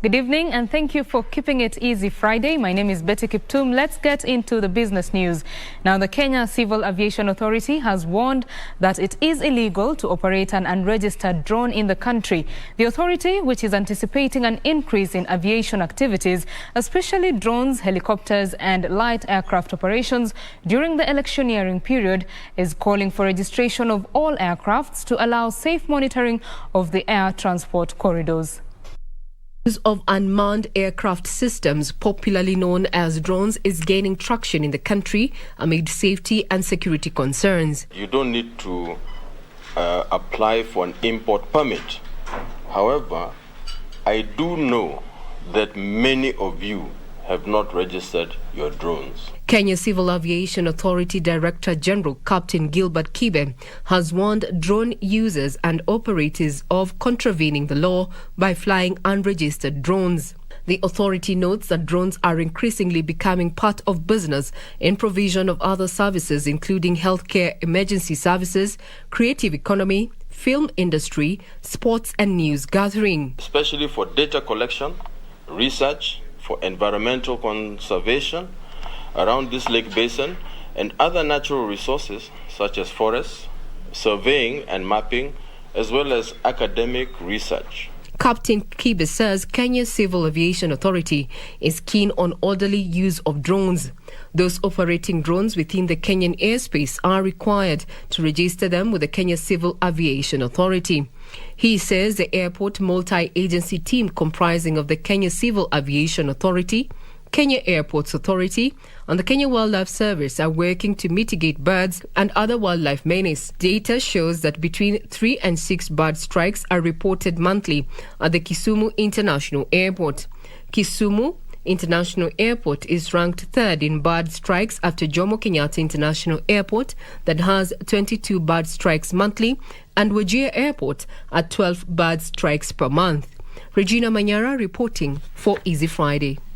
Good evening and thank you for keeping it easy Friday. My name is Betty Kiptum. Let's get into the business news. Now, the Kenya Civil Aviation Authority has warned that it is illegal to operate an unregistered drone in the country. The authority, which is anticipating an increase in aviation activities, especially drones, helicopters and light aircraft operations during the electioneering period, is calling for registration of all aircrafts to allow safe monitoring of the air transport corridors. Use of unmanned aircraft systems, popularly known as drones, is gaining traction in the country amid safety and security concerns. You don't need to apply for an import permit. However, I do know that many of you have not registered your drones. Kenya Civil Aviation Authority Director General Captain Gilbert Kibe has warned drone users and operators of contravening the law by flying unregistered drones. The authority notes that drones are increasingly becoming part of business in provision of other services, including healthcare, emergency services, creative economy, film industry, sports and news gathering. Especially for data collection, research, for environmental conservation around this lake basin and other natural resources such as forests, surveying and mapping, as well as academic research. Captain Kibe says Kenya Civil Aviation Authority is keen on orderly use of drones. Those operating drones within the Kenyan airspace are required to register them with the Kenya Civil Aviation Authority. He says the airport multi-agency team comprising of the Kenya Civil Aviation Authority, Kenya Airports Authority and the Kenya Wildlife Service are working to mitigate birds and other wildlife menace. Data shows that between 3 and 6 bird strikes are reported monthly at the Kisumu International Airport. Kisumu International Airport is ranked 3rd in bird strikes after Jomo Kenyatta International Airport that has 22 bird strikes monthly and Wajir Airport at 12 bird strikes per month. Regina Manyara reporting for Easy Friday.